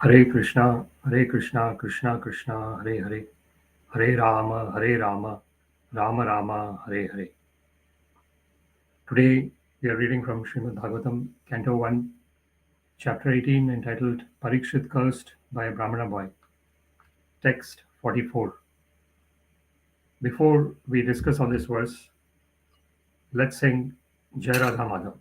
Hare Krishna, Krishna Krishna, Hare Hare, Hare Rama, Rama Rama, Hare Hare. Today we are reading from Srimad Bhagavatam, Canto 1, Chapter 18, entitled Parikshit Cursed by a Brahmana Boy. Text 44. Before we discuss on this verse, let's sing Jai Radha Madhav.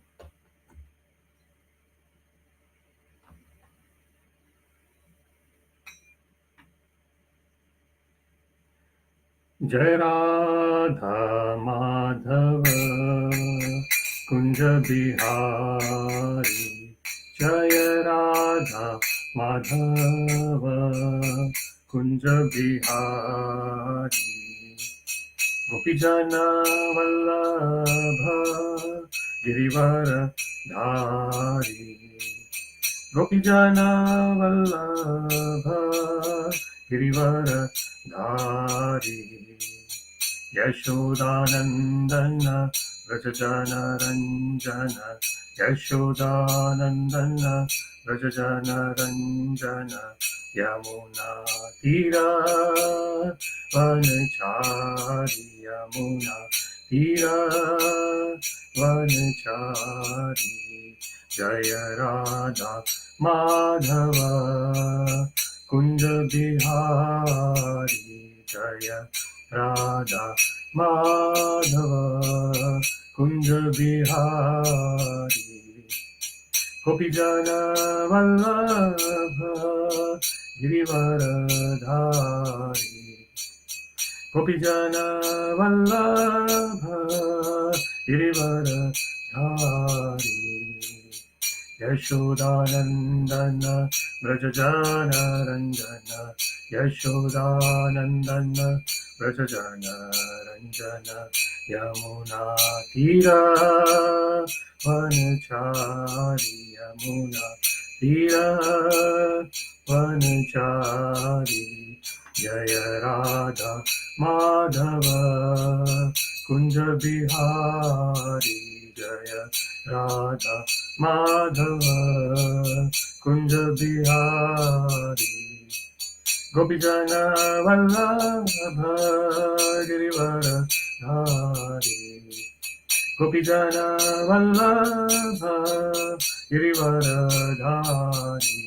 Jai Radha Madhava Kunja Bihari Jai Radha Madhava Kunja Bihari Gopijana Vallabha Girivara Dhari Gopijana Vallabha Girivara Dhari Yashodanandana Vrajajana Ranjana Yashodanandana Vrajajana Ranjana Yamuna Tira Vanachari Yamuna Tira Vanachari Jaya Radha Madhava Kunja Bihari Jaya Radha Madhava Kunja Bihari Gopijana Vallabha Girivara Dhari Gopijana Vallabha Girivara Dhari Yashodanandana Vrajajana Ranjana Yashodanandana Vrajajana Ranjana Yamuna Tira Vanachari Yamuna Tira Vanachari Jaya Radha Madhava Kunja Bihari Jaya Radha Madhava Kunja Bihari Gopijana Vallabha Girivara Dhari Gopijana Vallabha Girivara Dhari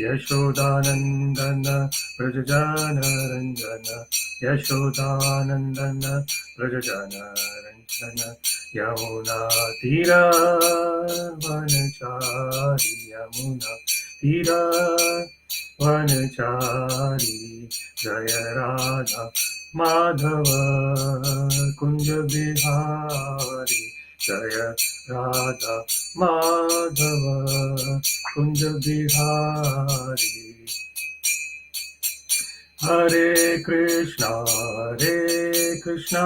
Yashodanandana Vrajajana Ranjana Yashodanandana Vrajajana Ranjana Yamuna Tira Vanachari Yamuna Tira Vanachari Jaya Radha Madhava Kunja Bihari Jaya Radha Madhava Kunja Bihari Hare Krishna Krishna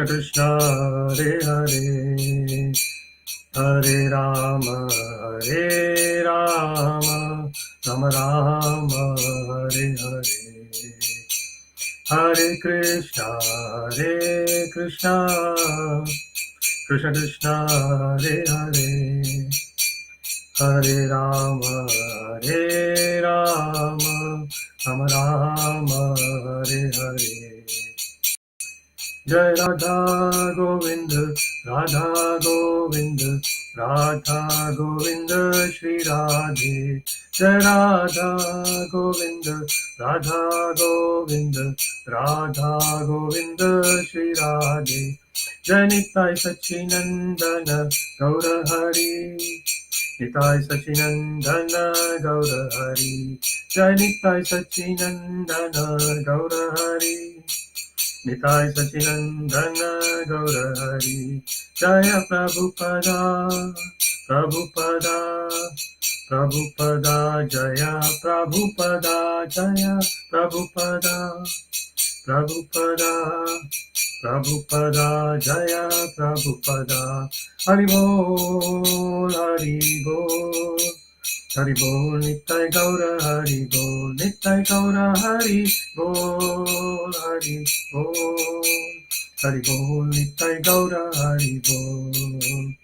Krishna Hare Hare Hare Rama Rama Rama Hare Hare Hare Krishna Krishna Krishna Hare Hare Hare Rama Rama Rama Hare Hare Jai Radha Govinda Radha Govinda Radha Govinda Shri Radhe Jai Radha Govinda Radha Govinda Radha Govinda Shri Radhe Jai Nitai Sachinandana Gaura Hari Nitai Sachinandana Gaura Hari Jai Nitai Sachinandana Gaura Hari Nitai Sachinandana Gaura Hari Jaya Prabhupada Prabhupada Prabhupada Jaya Prabhupada Jaya Prabhupada Prabhupada Prabhupada Jaya Prabhupada Haribol Haribol Haribol Nitai Gaura Haribol Nitai Gaura Haribol Haribol Haribol Nitai Gaura Haribol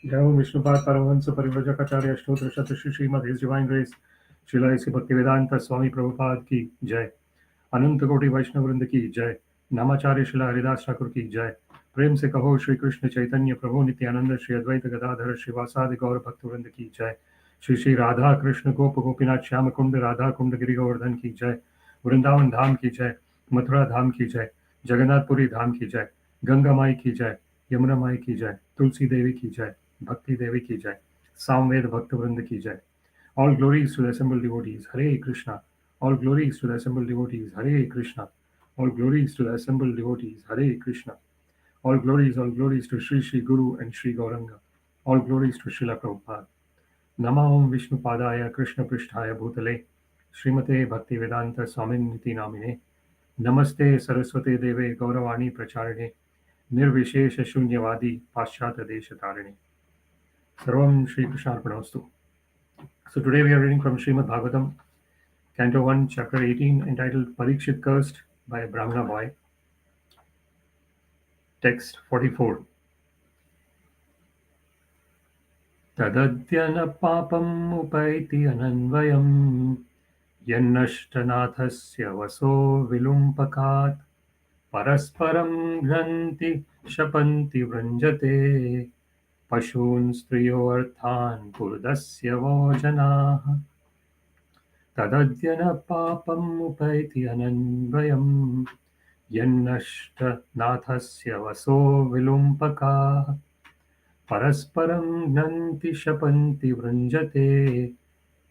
Jai Vishnupat Paramahansa Parivrajak Acharya Stotra Shata Shri Srimad His Divine Grace Srila A.C. Bhaktivedanta Swami Prabhupada ki Jai. अनंत कोटि वैष्णव वृंद की जय। नामाचार्य शिला हरिदास ठाकुर की जय। प्रेम से कहो श्री कृष्ण चैतन्य प्रभु नित्यानंद श्री अद्वैत गदाधर श्रीवासादि गौर भक्त वृंद की जय। श्री श्री राधा कृष्ण गोप गोपीनाथ श्याम कुंड राधा कुंड गिरि गोवर्धन की जय। वृंदावन धाम की जय। मथुरा धाम की जय। जगन्नाथपुरी धाम की जय। गंगा माई की जय। यमुना माई की जय। तुलसी देवी की जय। भक्ति देवी की जय। सामवेद भक्त वृंद की जय। All glories to the assembled devotees. Hare Krishna. All glories to the assembled devotees. Hare Krishna. All glories to the assembled devotees. Hare Krishna. All glories to Sri Sri Guru and Sri Gauranga. All glories to Srila Prabhupada. Namah Vishnu Padaya Krishna Prishtaya Bhutale. Srimate Bhaktivedanta Swaminiti Namine. Namaste Saraswate Deve Gauravani Pracharine. Nirvishesha Shunyavadi Paschata Desha Tarine. Sarvam Shri Krishna Arpanastu. So today we are reading from Srimad Bhagavatam, Canto 1, Chapter 18, entitled Parikshit Cursed by a Brahmana Boy. Text 44. Tadadyana papam upaiti ananvayam yannashtanathasya vaso vilumpakat parasparam ghanti shapanti vranjate pashun striyo arthan purdasya vojanaha tadadyana papam upaiti ananvayam यन्नष्टनाथस्य वसो विलुम्पकाः परस्परं घ्नन्ति शपन्ति वृञ्जते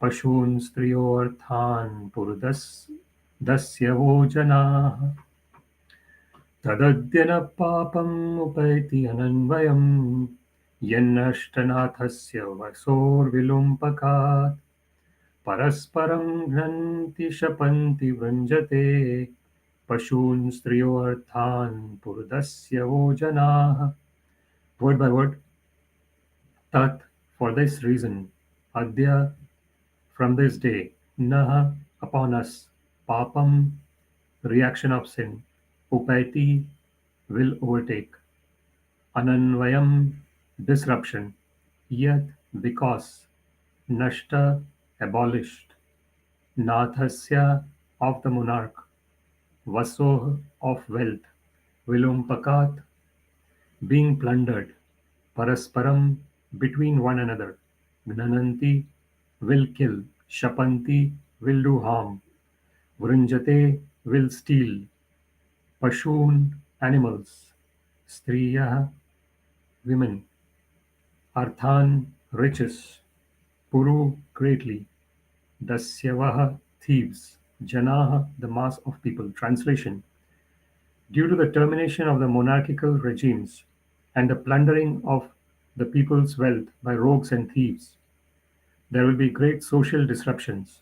पशून् स्त्रियोऽर्थान् पुरुदस्य वो जनाः तदद्य न पापम् उपैति अनन्वयम् यन्नष्टनाथस्य वसोर्विलुम्पकात् परस्परं घ्नन्ति शपन्ति वृञ्जते Pashun striyo arthan purdasya wo janaha. Word by word. Tat, for this reason. Adya, from this day. Naha, upon us. Papam, reaction of sin. Upaiti, will overtake. Ananvayam, disruption. Yat, because. Nashta, abolished. Nathasya, of the monarch. Vasoh, of wealth. Vilumpakat, being plundered. Parasparam, between one another. Gnananti, will kill. Shapanti, will do harm. Vrunjate, will steal. Pashun, animals. Striya, women. Arthan, riches. Puru, greatly. Dasyavaha, thieves. Janaha, the mass of people. Translation. Due to the termination of the monarchical regimes and the plundering of the people's wealth by rogues and thieves, there will be great social disruptions.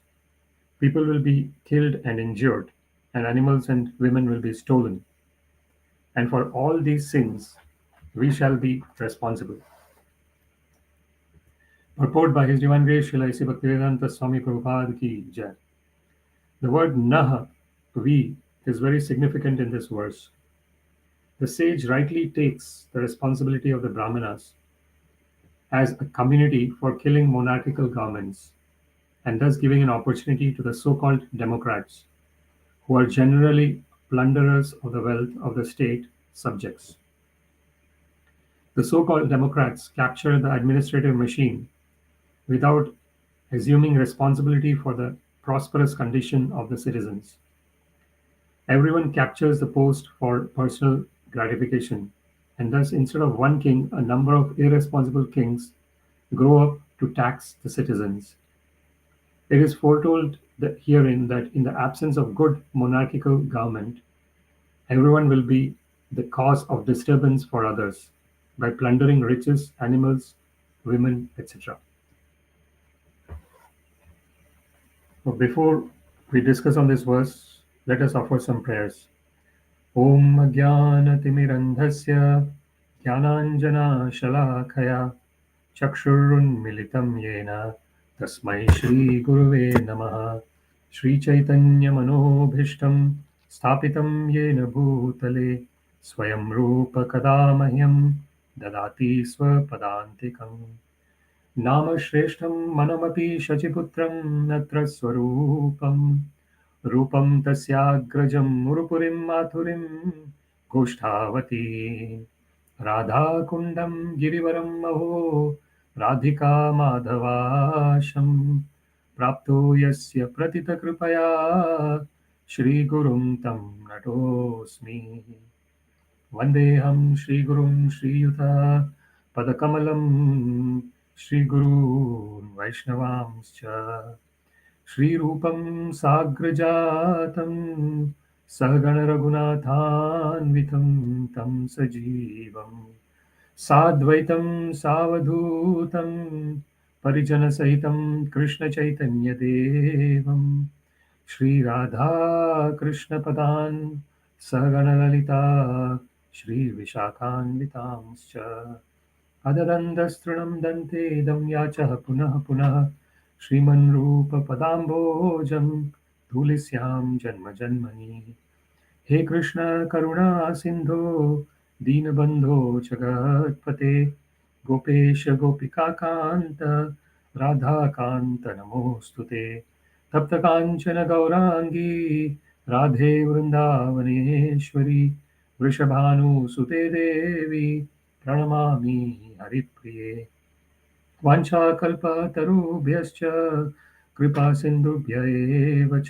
People will be killed and injured, and animals and women will be stolen. And for all these sins, we shall be responsible. Purport by His Divine Grace Srila A.C. Bhaktivedanta Swami Prabhupada ki Jai. The word Naha, we, is very significant in this verse. The sage rightly takes the responsibility of the Brahmanas as a community for killing monarchical governments, and thus giving an opportunity to the so-called democrats, who are generally plunderers of the wealth of the state subjects. The so-called democrats capture the administrative machine without assuming responsibility for the prosperous condition of the citizens. Everyone captures the post for personal gratification, and thus instead of one king, a number of irresponsible kings grow up to tax the citizens. It is foretold herein that in the absence of good monarchical government, everyone will be the cause of disturbance for others by plundering riches, animals, women, etc. But before we discuss on this verse, let us offer some prayers. Om Ajnanatimirandhasya Jnananjana Shalakaya Chakshurunmilitam Yena Tasmai Shri Guruve Namaha Shri Chaitanya Manobhishtam Sthapitam Yena Bhutale Swayam Rupa Kadamahyam ददाति स्वपदान्तिकम् नाम श्रेष्ठं मनमपि शचिपुत्रं नत्र स्वरूपम् रूपं तस्याग्रजं मुरुपुरीं माथुरीं गोष्ठावती राधाकुण्डं गिरिवरं महो राधिका माधवाशं प्राप्तो यस्य प्रतितकृपया श्रीगुरुं तं नतोऽस्मि वन्देऽहं श्रीगुरुं श्रीयुता पदकमलं श्रीगुरून् वैष्णवांश्च श्रीरूपं साग्रजातं सहगणरघुनाथान्वितं तं सजीवं साद्वैतं सावधूतं परिजनसहितं कृष्णचैतन्यदेवं श्रीराधाकृष्णपदान् सहगणललिता श्रीविशाखान्वितांश्च अददन्दस्तृणं दन्ते इदं याचः पुनः पुनः श्रीमन्रूपपदाम्भोजं धूलिस्यां जन्मजन्मनि हे कृष्ण करुणा सिन्धो दीनबन्धो जगत्पते गोपेश गोपिकान्त राधाकान्त नमोऽस्तु ते तप्तकाञ्चन गौराङ्गी राधे वृन्दावनेश्वरी वृषभानुसुते देवी प्रणमामि हरिप्रिये वाञ्छाकल्पतरुभ्यश्च कृपासिन्धुभ्य एव च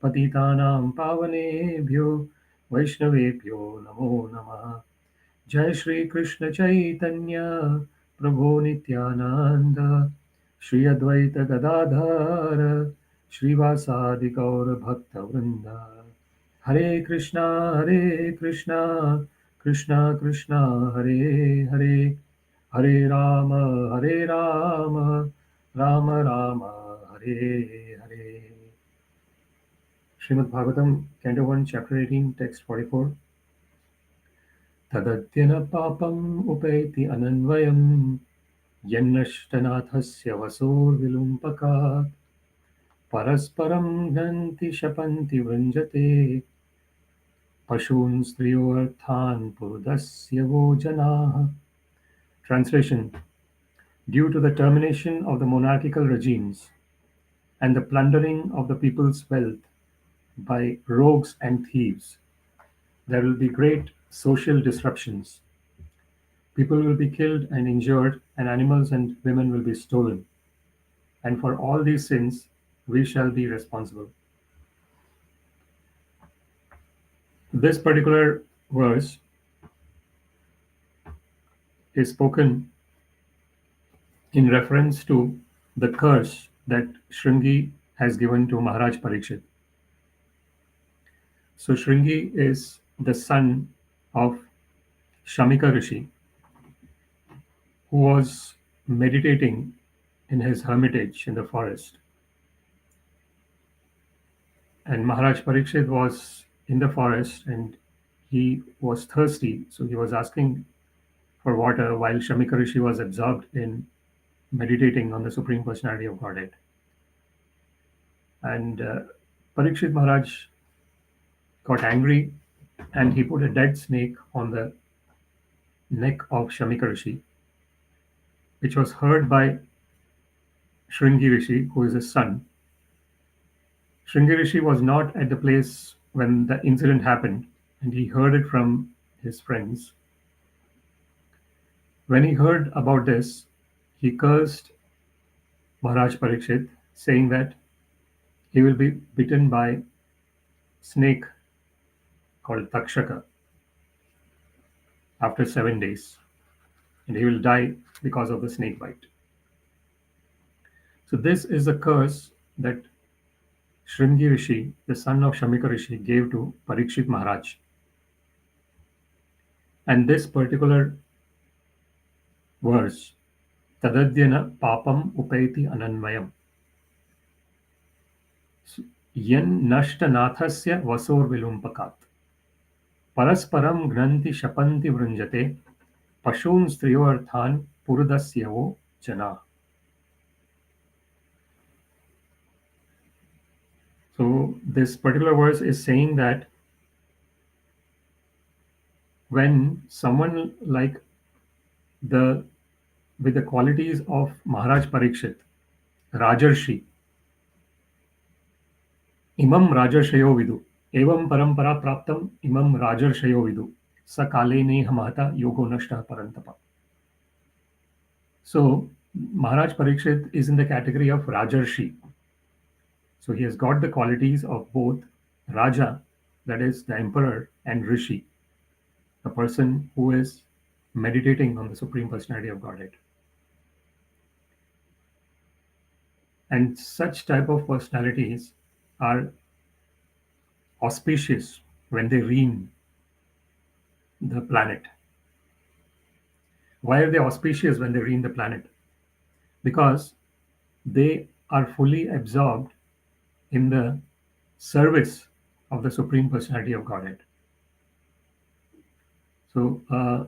पतितानां पावनेभ्यो वैष्णवेभ्यो नमो नमः जय श्रीकृष्ण चैतन्य प्रभो नित्यानन्द श्री अद्वैत गदाधर श्रीवासादि गौरभक्तवृन्द हरे Krishna Krishna Krishna Hare Hare Hare Ram Ram Ram Hare Hare Srimad Bhagavatam, Canto 1, Chapter 18, Text 44. Tadadyana papam upeti ananvayam yannashtanathasya vasor vilumpakat parasparam ghanti shapanti vrinjate pashun striyo arthan purudasya vo janaha. Translation. Due to the termination of the monarchical regimes and the plundering of the people's wealth by rogues and thieves, there will be great social disruptions. People will be killed and injured, and animals and women will be stolen. And for all these sins, we shall be responsible. This particular verse is spoken in reference to the curse that Shringi has given to Maharaj Parikshit. So Shringi is the son of Shamika Rishi, who was meditating in his hermitage in the forest. And Maharaj Parikshit was in the forest and he was thirsty, so he was asking for water while Shamika Rishi was absorbed in meditating on the Supreme Personality of Godhead. And Parikshit Maharaj got angry and he put a dead snake on the neck of Shamika Rishi, which was heard by Shringi Rishi, who is his son. Shringi Rishi was not at the place when the incident happened, and he heard it from his friends. When he heard about this, he cursed Maharaj Parikshit, saying that he will be bitten by snake called Takshaka after 7 days, and he will die because of the snake bite. So this is the curse that Shringi Rishi, the son of Shamika Rishi, gave to Parikshit Maharaj. And this particular verse, Tadadyana papam upeti ananmayam, yen nashtanathasya vasor vilumpakat, parasparam gnanti shapanti vrinjate, pashun striyorthan purudasyavo jana. So this particular verse is saying that when someone like with the qualities of Maharaj Parikshit, Rajarshi, imam Rajarshayo vidu, evam parampara praptam imam Rajarshayo vidu, sakale ne hamata yogo nashta parantapa. So Maharaj Parikshit is in the category of Rajarshi. So he has got the qualities of both Raja, that is the emperor, and Rishi, a person who is meditating on the Supreme Personality of Godhead. And such type of personalities are auspicious when they reign the planet. Why are they auspicious when they reign the planet? Because they are fully absorbed in the service of the Supreme Personality of Godhead. So a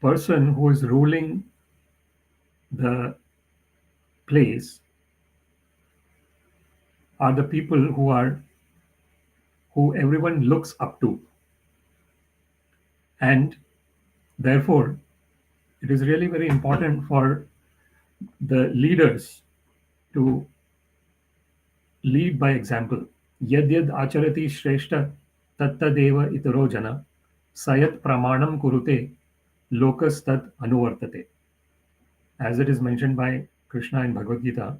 person who is ruling the place are the people who everyone looks up to, and therefore it is really very important for the leaders to lead by example. Yad yad acharati shreshta tattadeva itaro jana sayat pramanam kurute lokas tat anuvartate. As it is mentioned by Krishna in Bhagavad Gita,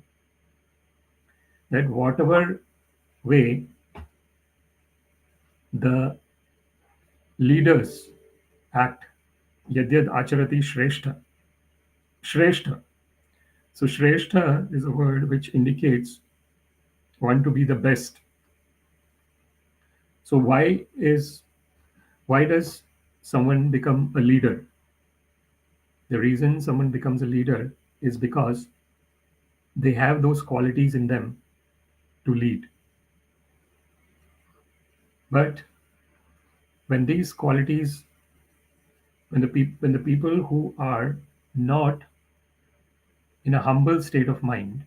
that whatever way the leaders act, yadyad acharati shrestha. Shrestha. So shrestha is a word which indicates one to be the best. So why does someone become a leader? The reason someone becomes a leader is because they have those qualities in them to lead. But when these qualities, when the people who are not in a humble state of mind,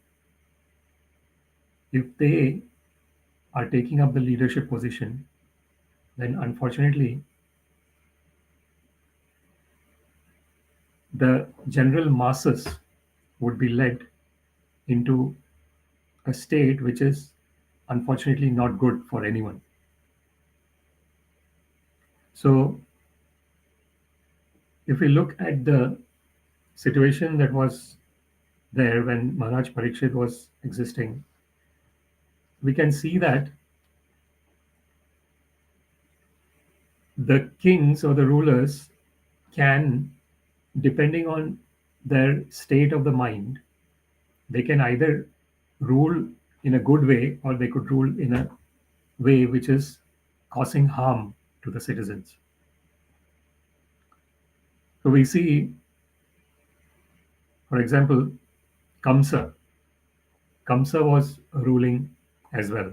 if they are taking up the leadership position, then unfortunately the general masses would be led into a state which is unfortunately not good for anyone. So if we look at the situation that was there when Maharaj Parikshit was existing, we can see that the kings or the rulers can, depending on their state of the mind, they can either rule in a good way or they could rule in a way which is causing harm to the citizens. So we see, for example, Kamsa. Kamsa was ruling as well.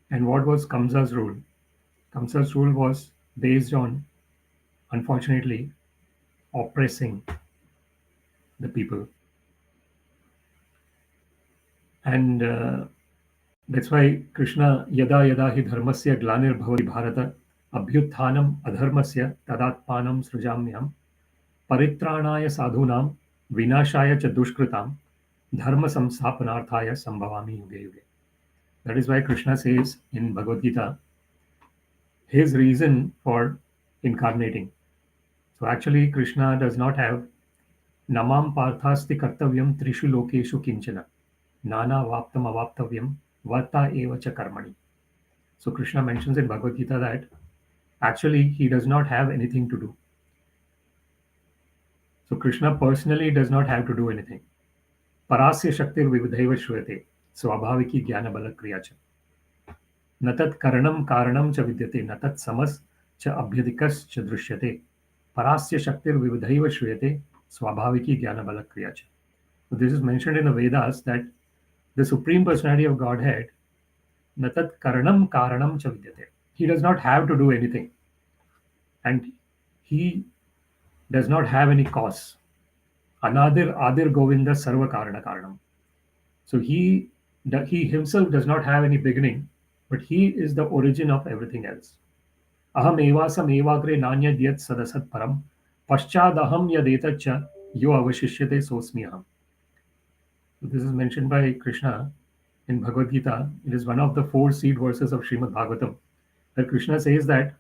And what was Kamsa's rule? Kamsa's rule was based on, unfortunately, oppressing the people. And that's why Krishna, yada yada hi dharmasya glanir bhavati bharata abhyuthanam adharmasya tadatpanam srujamyam paritranaya sadhunam vinashaya cha dushkritam dharma samsthapanarthaya sambhavami yuge yuge. That is why Krishna says in Bhagavad Gita, his reason for incarnating. So actually Krishna does not have namam parthasti kartavyam trishu lokeshu kinchana nana vaptam avaptavyam varta eva cha karmani. So Krishna mentions in Bhagavad Gita that actually he does not have anything to do. So Krishna personally does not have to do anything. Parasya shaktir vividhaiva shruyate swabhaviki jnana bala kriya cha. Natat karanam karanam cha vidyate natat samas cha abhyadikas cha drishyate. Parasya shaktir vividhaiva shruyate swabhaviki jnana bala kriya cha. So this is mentioned in the Vedas that the Supreme Personality of Godhead, natat karanam karanam cha vidyate. He does not have to do anything. And he does not have any cause. Anadir adir govinda sarva karana karanam. So he himself does not have any beginning, but he is the origin of everything else. Aham evasam evagre nanya dyat sadasat param Paschadaham yadetacha yo avashishyate sosmiyaham. So this is mentioned by Krishna in Bhagavad Gita. It is one of the four seed verses of Srimad Bhagavatam, where Krishna says that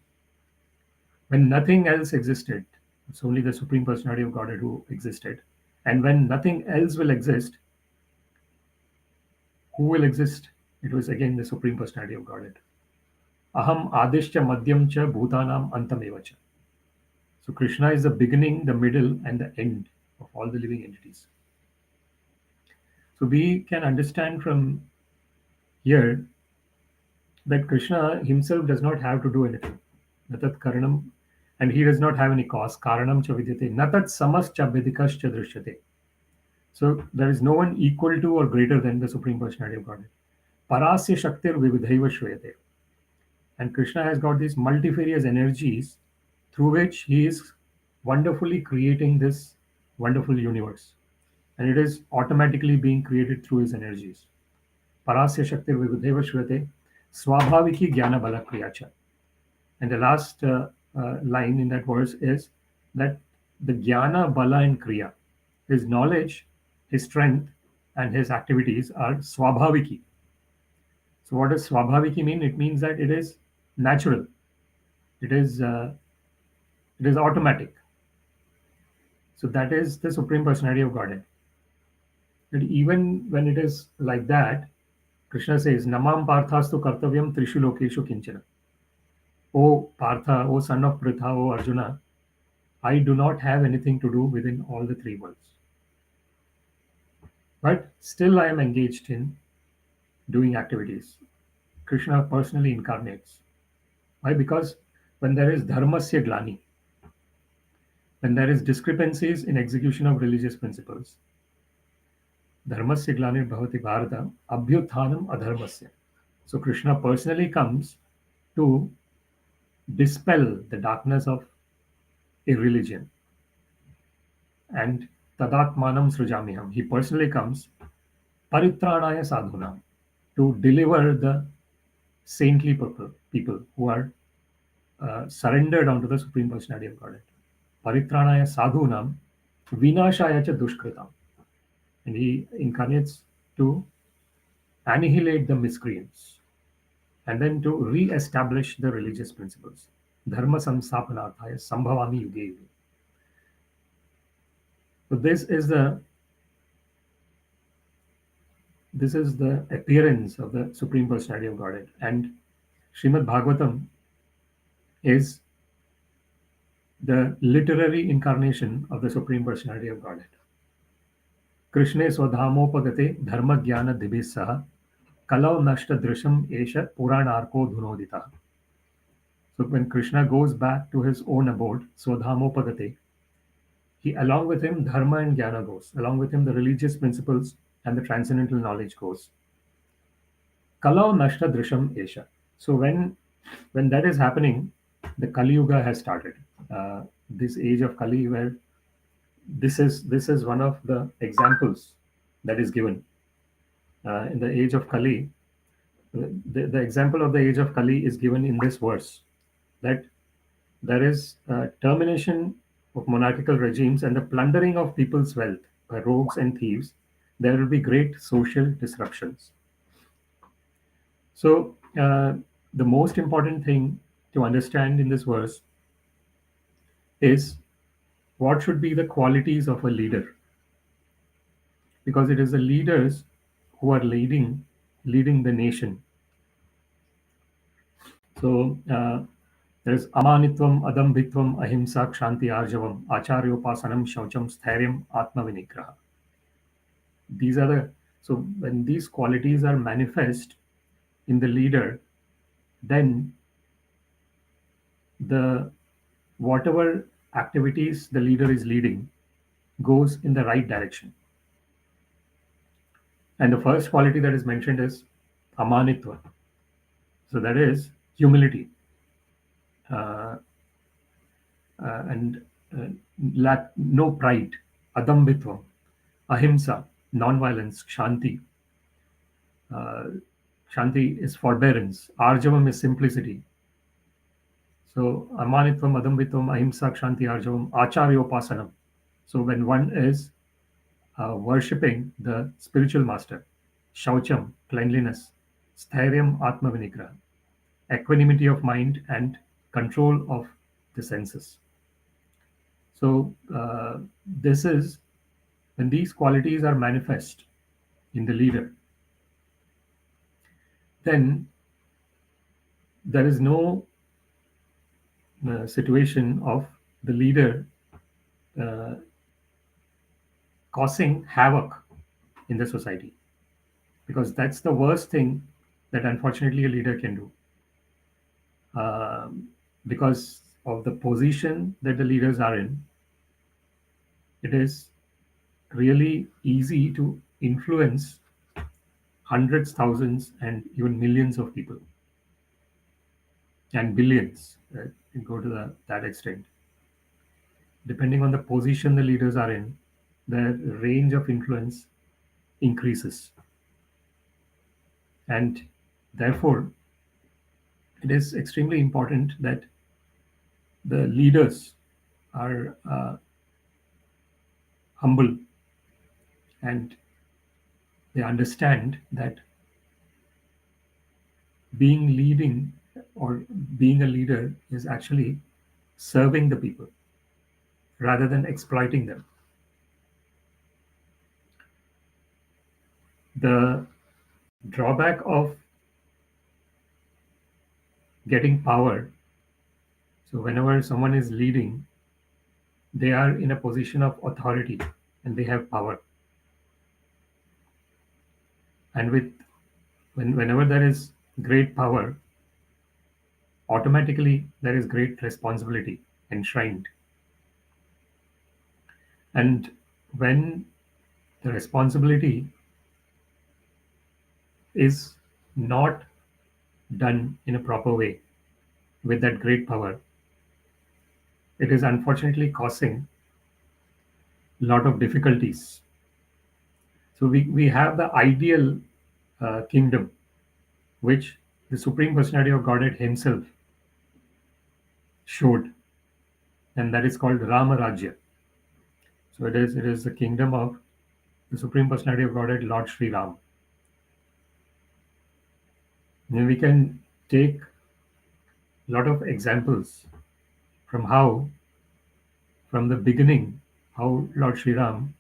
when nothing else existed, it's only the Supreme Personality of Godhead who existed. And when nothing else will exist, who will exist? It was again the Supreme Personality of Godhead. Aham adishcha madhyam cha bhutanam antameva cha. So Krishna is the beginning, the middle, and the end of all the living entities. So we can understand from here that Krishna himself does not have to do anything. Natat karanam, and he does not have any cause. Karanam cha vidyate. Natat samas cha vidikas cha drishyate. So there is no one equal to or greater than the Supreme Personality of Godhead. Parasya shaktir vividhaiva shvayate. And Krishna has got these multifarious energies through which he is wonderfully creating this wonderful universe. And it is automatically being created through his energies. Parasya shaktir vividhaiva shvayate. Swabhaviki jnana bala kriyacha. And the last line in that verse is that the jnana, bala, and kriya, his knowledge, his strength, and his activities are swabhaviki. So, what does swabhaviki mean? It means that it is natural. It is automatic. So that is the Supreme Personality of Godhead. But even when it is like that, Krishna says, "Namam parthastu kartavyam trishu lokeshu kinchana." O Partha, O son of Pritha, O Arjuna, I do not have anything to do within all the three worlds. But still I am engaged in doing activities. Krishna personally incarnates. Why? Because when there is dharmasya glani, when there is discrepancies in execution of religious principles, dharmasya glanir bhavati bharata abhyuthanam adharmasya. So Krishna personally comes to dispel the darkness of irreligion. And tadatmanam srujamiham. He personally comes paritranaya sadhunam, to deliver the saintly people who are surrendered unto the Supreme Personality of Godhead. Paritranaya sadhunam vinashaya cha dushkritam. And he incarnates to annihilate the miscreants and then to re-establish the religious principles. Dharma samsapanarthaya sambhavami yuge yuge. So this is the appearance of the Supreme Personality of Godhead. And Srimad Bhagavatam is the literary incarnation of the Supreme Personality of Godhead. Krishne swadhamopagate dharma jnana dibhisaha kalau nashta drisham esha puranarko dhunodita. So when Krishna goes back to his own abode, swadhamopagate, he, along with him, dharma and jnana goes. Along with him, the religious principles and the transcendental knowledge goes. Kalau nashta drisham esha. So when that is happening, the Kali Yuga has started. This age of Kali, where this is one of the examples that is given. In the age of Kali, the example of the age of Kali is given in this verse, that there is termination of monarchical regimes and the plundering of people's wealth by rogues and thieves. There will be great social disruptions. So the most important thing to understand in this verse is what should be the qualities of a leader, because it is the leaders who are leading the nation. So there's amanitvam, adambhitvam, ahimsa, kshanti, arjavam, acharyopasanam, shaucham, sthairyam, atma vinigraha. These are so when these qualities are manifest in the leader, then whatever activities the leader is leading goes in the right direction. And the first quality that is mentioned is amanitva. So that is humility. And no pride, adambhitvam, ahimsa, non-violence, kshanti. Kshanti is forbearance, arjavam is simplicity. So amanitvam, adambitvam, ahimsa, kshanti, arjavam, acharyopasanam. So when one is worshipping the spiritual master, shaucham, cleanliness, stairyam, atmavinigraha, equanimity of mind and control of the senses. So this is when these qualities are manifest in the leader, then there is no situation of the leader uh, causing havoc in the society, because that's the worst thing that unfortunately a leader can do. Because of the position that the leaders are in, it is really easy to influence hundreds, thousands, and even millions of people, and billions. Right? You go to that extent. Depending on the position the leaders are in, their range of influence increases. And therefore, it is extremely important that the leaders are humble, and they understand that being leading or being a leader is actually serving the people rather than exploiting them. The drawback of getting power, so whenever someone is leading, they are in a position of authority and they have power. And whenever there is great power, automatically there is great responsibility enshrined. And when the responsibility is not done in a proper way with that great power, it is unfortunately causing a lot of difficulties. So we have the ideal kingdom, which the Supreme Personality of Godhead Himself showed, and that is called Rama Rajya. So it is the kingdom of the Supreme Personality of Godhead, Lord Sri Ram. And we can take a lot of examples from how, from the beginning, how Lord Sri Ram,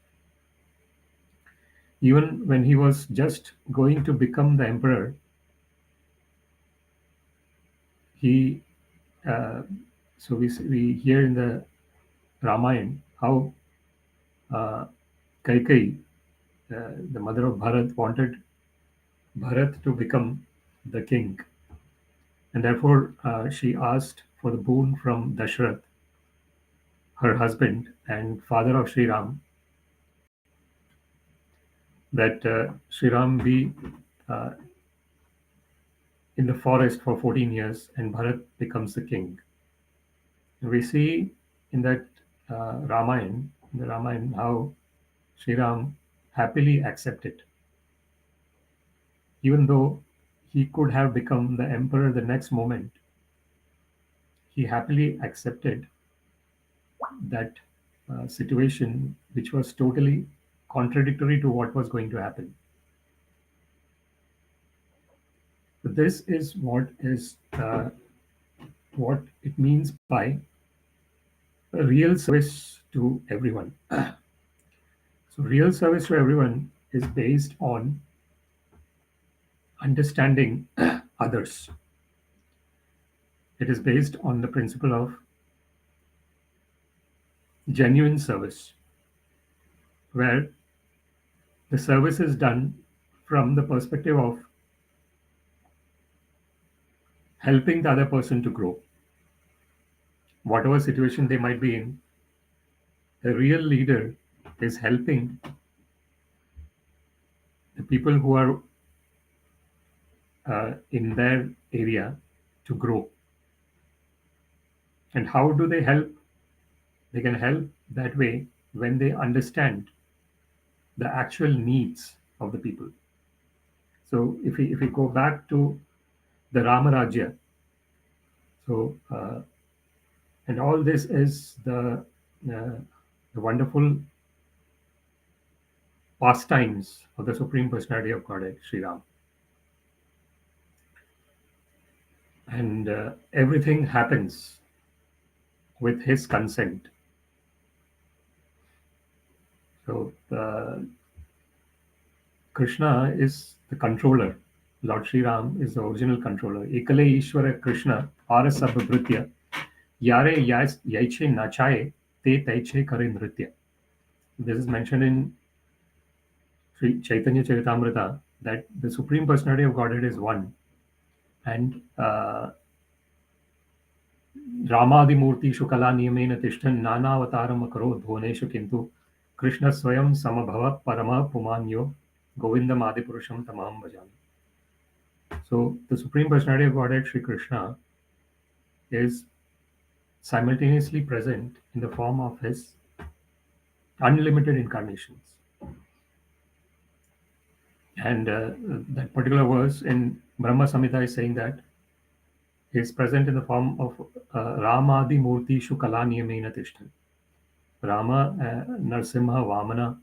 even when he was just going to become the emperor, he uh, so we hear in the Ramayana how uh, Kaikai, the mother of Bharat, wanted Bharat to become the king, and therefore she asked for the boon from Dashrath, her husband and father of Sri Ram, that Sri Ram be uh, in the forest for 14 years and Bharat becomes the king. We see in that Ramayana, in the Ramayana, how Sri Ram happily accepted, even though he could have become the emperor the next moment. He happily accepted that situation, which was totally contradictory to what was going to happen. But this is what it means by a real service to everyone. So, real service to everyone is based on understanding others. It is based on the principle of genuine service, where the service is done from the perspective of helping the other person to grow. Whatever situation they might be in, a real leader is helping the people who are in their area to grow. And how do they help? They can help that way when they understand the actual needs of the people. So if we go back to the Rama Rajya, so And all this is the wonderful pastimes of the Supreme Personality of Godhead, Sri Ram. And everything happens with his consent. So Krishna is the controller. Lord Sri Ram is the original controller. Ekale Ishvara Krishna Arasabhritya Yare Yaiche Nachaye Te Taiche Kare Nritya. This is mentioned in Sri Chaitanya Charitamrita that the Supreme Personality of Godhead is one. And रामादिमूर्तिषु कलानियमेन तिष्ठन् नानावतारम् अकरोत् भुवनेषु किन्तु कृष्ण स्वयं समभव परमः पुमान्यो गोविन्दम् आदिपुरुषं तमहं भजामि. So the Supreme Personality of Godhead, Sri Krishna, is simultaneously present in the form of his unlimited incarnations. And that particular verse in Brahma Samhita is saying that he is present in the form of Ramadi Murti Shukalaniyamena Tishtan. Rama, Narsimha, Vamana.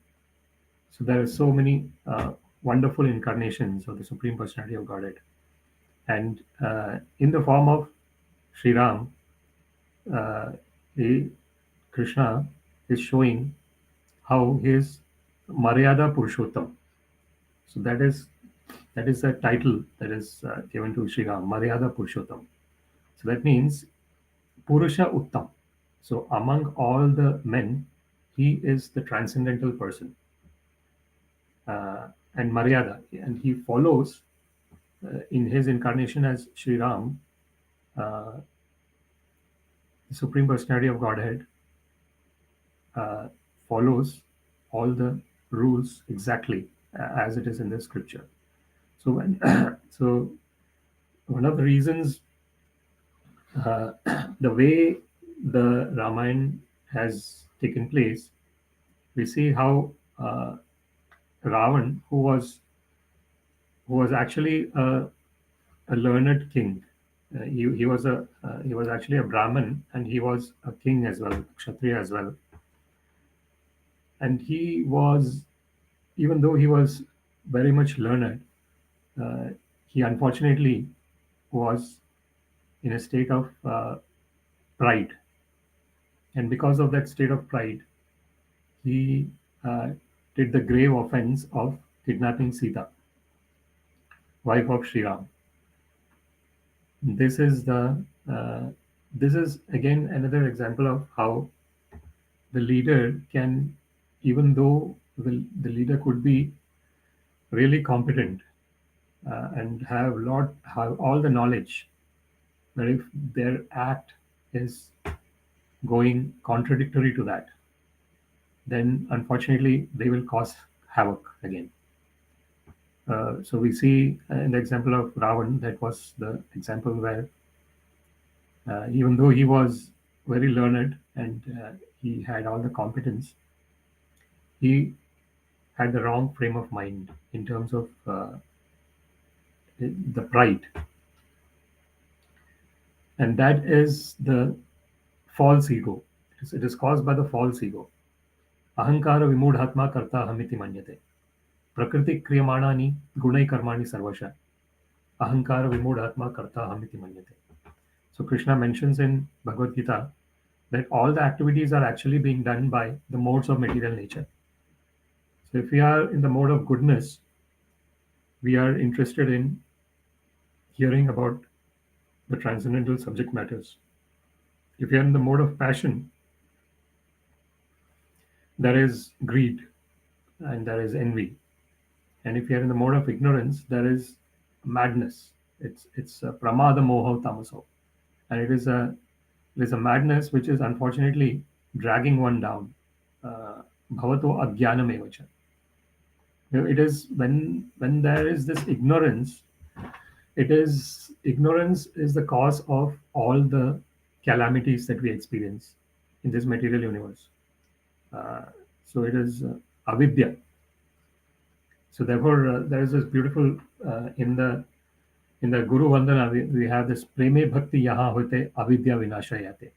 So there are so many wonderful incarnations of the Supreme Personality of Godhead. And in the form of Sri Ram, Krishna is showing how he is Maryada Purushottam. So that is the title that is given to Sri Ram, Maryada Purushottam. So that means Purusha Uttam. So among all the men, he is the transcendental person. And Maryada, and he follows in his incarnation as Sri Ram, the Supreme Personality of Godhead, follows all the rules exactly as it is in the scripture. So when so one of the reasons the way the Ramayana has taken place, we see how Ravan, who was actually a learned king, he was actually a Brahmin, and he was a king as well, Kshatriya as well, and he was, even though he was very much learned, he unfortunately was in a state of pride, and because of that state of pride, he did the grave offense of kidnapping Sita, wife of Sri Ram. This is again another example of how the leader can, even though the leader could be really competent and have all the knowledge, but if their act is going contradictory to that, then unfortunately they will cause havoc again. So we see in the example of Ravan, that was the example where even though he was very learned and he had all the competence, he had the wrong frame of mind in terms of the pride. And that is the false ego. It is caused by the false ego. Ahankara vimudhatma karta hamiti manyate. Prakriti kriyamani gunai karmani sarvasha. Ahankara vimudhatma karta hamiti manyate. So Krishna mentions in Bhagavad Gita that all the activities are actually being done by the modes of material nature. So if we are in the mode of goodness, we are interested in hearing about the transcendental subject matters. If you are in the mode of passion, there is greed and there is envy. And if you are in the mode of ignorance, there is madness. It's pramada moha tamaso. And it is a madness which is unfortunately dragging one down. Bhavato ajnanam evacha. It is when there is this ignorance, ignorance is the cause of all the calamities that we experience in this material universe. So it is avidya. So therefore, there is this beautiful in the Guru Vandana we have this preme bhakti yaha hote avidya vinashayate.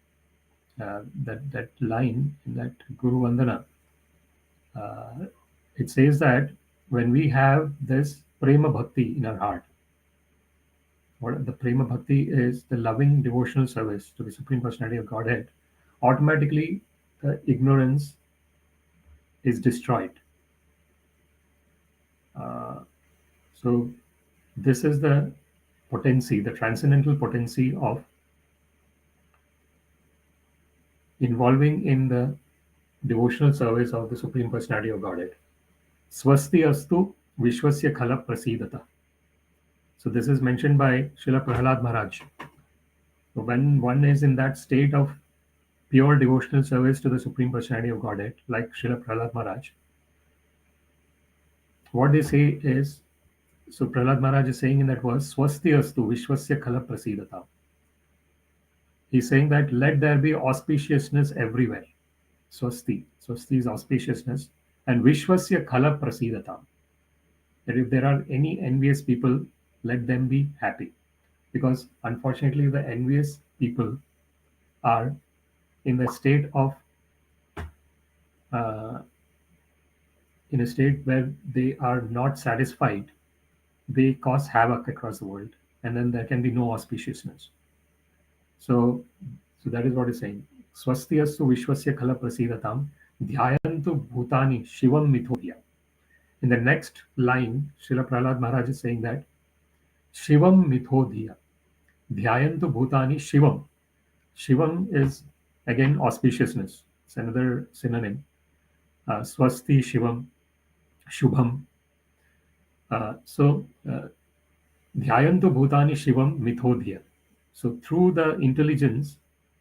that line in that Guru Vandana, it says that when we have this prema bhakti in our heart, what the prema bhakti is, the loving devotional service to the Supreme Personality of Godhead, automatically the ignorance is destroyed. So this is the potency, the transcendental potency of involving in the devotional service of the Supreme Personality of Godhead. Swasti astu vishwasya khala prasidata. So this is mentioned by Srila Prahlad Maharaj. So when one is in that state of pure devotional service to the Supreme Personality of Godhead, like Srila Prahlad Maharaj, what they say is, so Prahlad Maharaj is saying in that verse, Swasti astu vishwasya khala prasidata. He's saying that let there be auspiciousness everywhere. Swasti. Swasti is auspiciousness. And vishwasya khala prasidata. That if there are any envious people, let them be happy. Because unfortunately, the envious people are in the state of in a state where they are not satisfied. They cause havoc across the world, and then there can be no auspiciousness. So that is what he's saying. Swasti astu vishwasya khala prasidatam dhyayantu bhutani shivam mithodya. In the next line, Srila Prahlad Maharaj is saying that shivam mithodya. Dhyayantu bhutani shivam. Shivam is again auspiciousness. It's another synonym. Swasti shivam, shubham. Dhyayantu bhutani shivam mithodya. So through the intelligence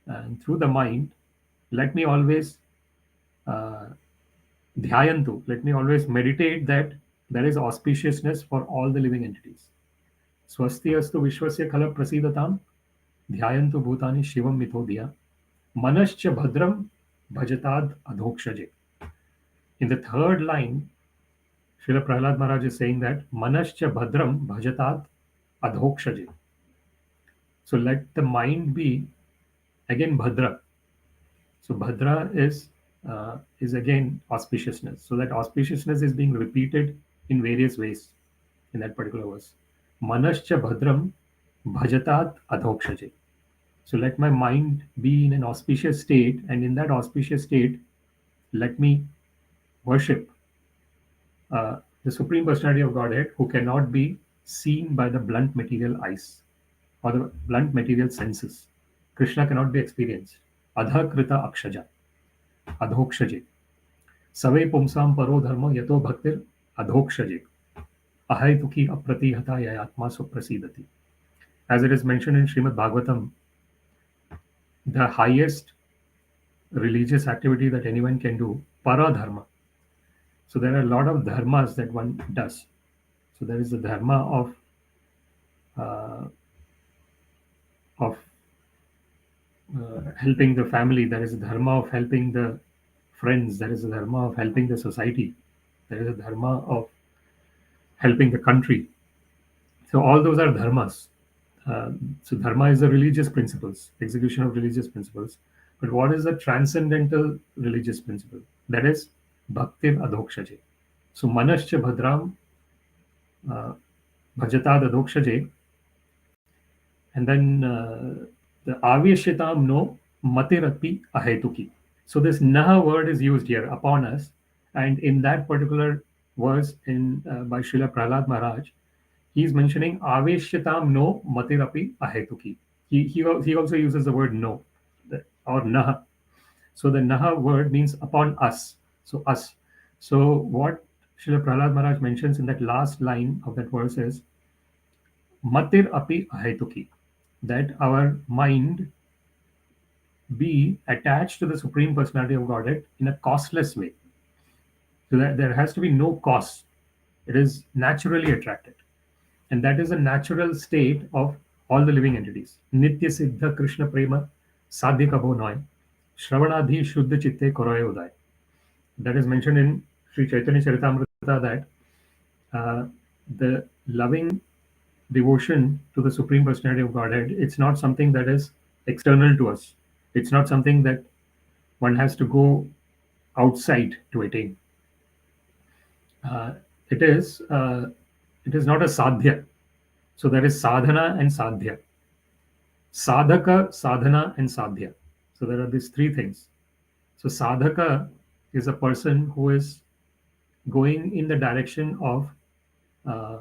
and through the mind, let me always dhyayantu, let me always meditate that there is auspiciousness for all the living entities. Swasti astu vishwasya khala prasidatam dhyayantu bhutani shivam mithodya manascha bhadram bhajatad adhokshaje. In the third line, Srila Prahlad Maharaj is saying that manascha bhadram bhajatad adhokshaje. So let the mind be again bhadra. So bhadra is again auspiciousness. So that auspiciousness is being repeated in various ways in that particular verse. Manascha bhadram bhajatat adhokshaje. So let my mind be in an auspicious state, and in that auspicious state, let me worship the Supreme Personality of Godhead, who cannot be seen by the blunt material eyes or the blunt material senses. Krishna cannot be experienced. Adhakrita akshaja, adhokshaje. Save pumsam paro dharma yato bhaktir adhokshaje. Ahaituki apratihata yayatma suprasidati. As it is mentioned in Srimad Bhagavatam, the highest religious activity that anyone can do, para dharma. So there are a lot of dharmas that one does. So there is the dharma of helping the family. There is a dharma of helping the friends. There is a dharma of helping the society. There is a dharma of helping the country. So all those are dharmas. So dharma is the religious principles, execution of religious principles. But what is the transcendental religious principle? That is bhaktir adhokshaje. So manascha bhadram bhajatad adhokshaje. And then the avyashitam no matirapi ahetuki. So this naha word is used here upon us, and in that particular verse in by Srila Prahlad Maharaj, he is mentioning aveshyatam no matirapi ahetuki. He also uses the word no or naha. So the naha word means upon us. So us. So what Srila Prahlad Maharaj mentions in that last line of that verse is matir api ahetuki, that our mind be attached to the Supreme Personality of Godhead in a costless way. So that there has to be no cost. It is naturally attracted. And that is a natural state of all the living entities. Nitya Siddha Krishna Prema Sadhya Kabo Noy Shravanadhi Shuddha Chitte Koroy Uday. That is mentioned in Sri Chaitanya Charitamrita that the loving devotion to the Supreme Personality of Godhead, it's not something that is external to us. It's not something that one has to go outside to attain. Uh, it is not a sadhya. So there is sadhana and sadhya, sadhaka, sadhana, and sadhya. So there are these three things. So sadhaka is a person who is going in the direction of uh,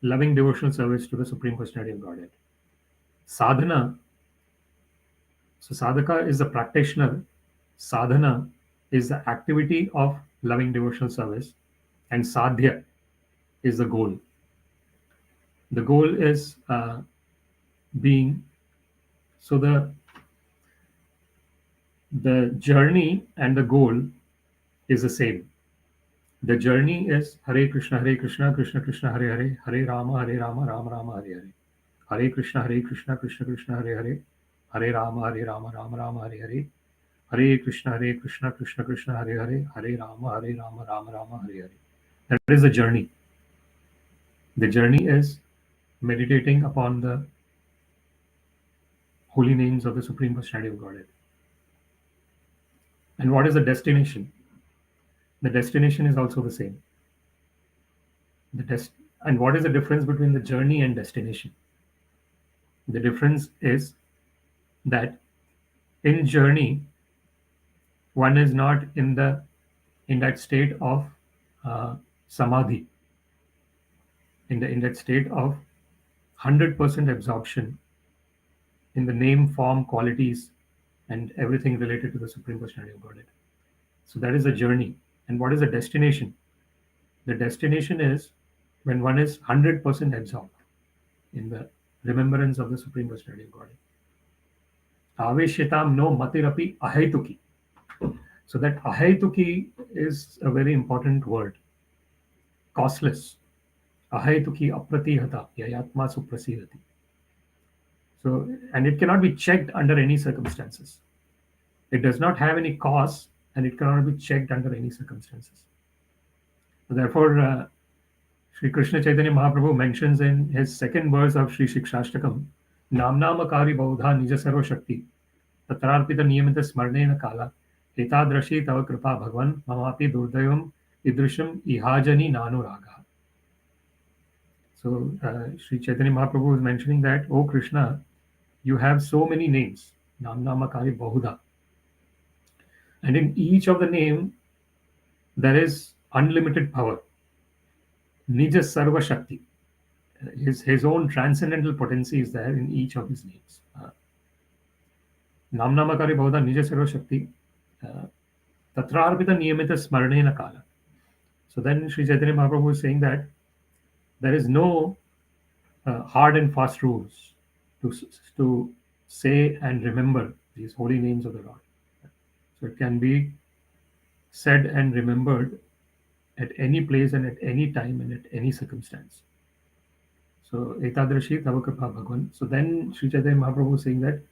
loving devotional service to the Supreme Personality of Godhead. Sadhana, so sadhaka is the practitioner. Sadhana is the activity of loving devotional service, and sadhya is the goal. The goal is being, so the journey and the goal is the same. The journey is Hare Krishna, Krishna Krishna, Hare Hare, Hare Rama, Rama Rama, Hare Hare. Hare Krishna, Krishna Krishna, Hare Hare, Hare Rama, Rama Rama, Hare Hare. Hare Krishna, Krishna Krishna, Hare Hare, Hare Rama, Rama Rama, Hare Hare. That is the journey. The journey is meditating upon the holy names of the Supreme Personality of Godhead. And what is the destination? The destination is also the same. And what is the difference between the journey and destination? The difference is that in journey, one is not in that state of samadhi, in that state of 100% absorption in the name, form, qualities, and everything related to the Supreme Personality of Godhead. So that is the journey. And what is the destination? The destination is when one is 100% absorbed in the remembrance of the Supreme Personality of Godhead. Aveshitam no matirapi ahaituki. So that ahaituki is a very important word. Costless. Ahaituki apratihata yayatma suprasidati. So, and it cannot be checked under any circumstances. It does not have any cost, and it cannot be checked under any circumstances. Therefore, Sri Krishna Chaitanya Mahaprabhu mentions in his second verse of Sri Shikshashtakam, Namnamakari Baudha Nija Sarva Shakti, Tatrarpita Niyamita Smarnena Kala, Etadrashi Tava Kripa Bhagwan, Mamapi Durdayavam Idrisham Ihajani Nanu Raga. So, Sri Chaitanya Mahaprabhu is mentioning that, O Krishna, you have so many names, Namnamakari Bahuda. And in each of the name, there is unlimited power. Nija Sarva Shakti. His own transcendental potency is there in each of his names. Namnamakari Bhavada Nija Sarva Shakti. Tatrarpita Niyamita Smarnena Kala. So then Sri Chaitanya Mahaprabhu is saying that there is no hard and fast rules to say and remember these holy names of the Lord. So it can be said and remembered at any place and at any time and at any circumstance. So Etadrashi Tava Kripa Bhagwan. So then Sri Chaitanya Mahaprabhu is saying that,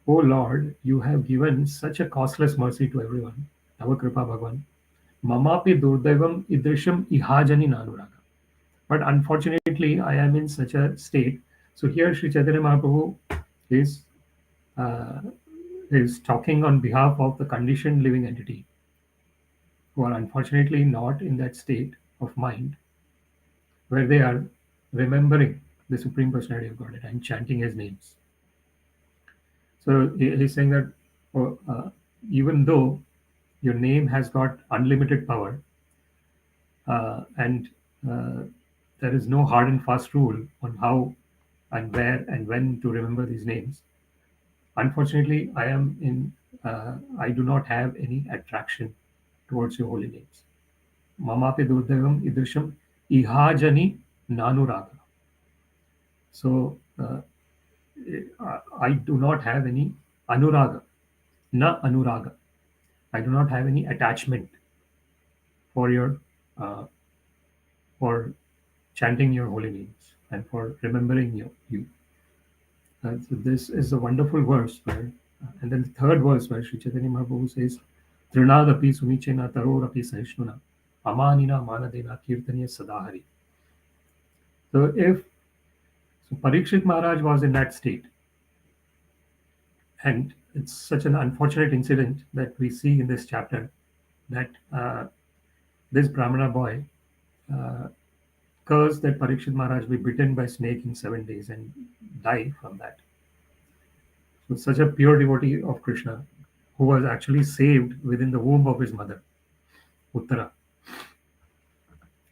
O Lord, you have given such a costless mercy to everyone. Tava Kripa Bhagwan. Mamapi Durdevam Idrisham Ihajani Nanuraga. But unfortunately, I am in such a state. So here Sri Chaitanya Mahaprabhu is talking on behalf of the conditioned living entity who are unfortunately not in that state of mind where they are remembering the Supreme Personality of Godhead and chanting his names. So he's saying that even though your name has got unlimited power and there is no hard and fast rule on how and where and when to remember these names, unfortunately, I do not have any attraction towards your holy names. Mamapi Durdevam Idrisham Ihajani Nanuraga. So I do not have any anuraga, na anuraga. I do not have any attachment for your for chanting your holy names and for remembering you. So this is a wonderful verse where, and then the third verse where Sri Chaitanya Mahaprabhu says, Trinadapi Sumichena Tarorapi Sahishnuna Amanina Manadena Kirtaniya Sadahari. So Parikshit Maharaj was in that state, And it's such an unfortunate incident that we see in this chapter that this Brahmana boy uh, cursed that Parikshit Maharaj be bitten by snake in 7 days and die from that. So such a pure devotee of Krishna who was actually saved within the womb of his mother, Uttara.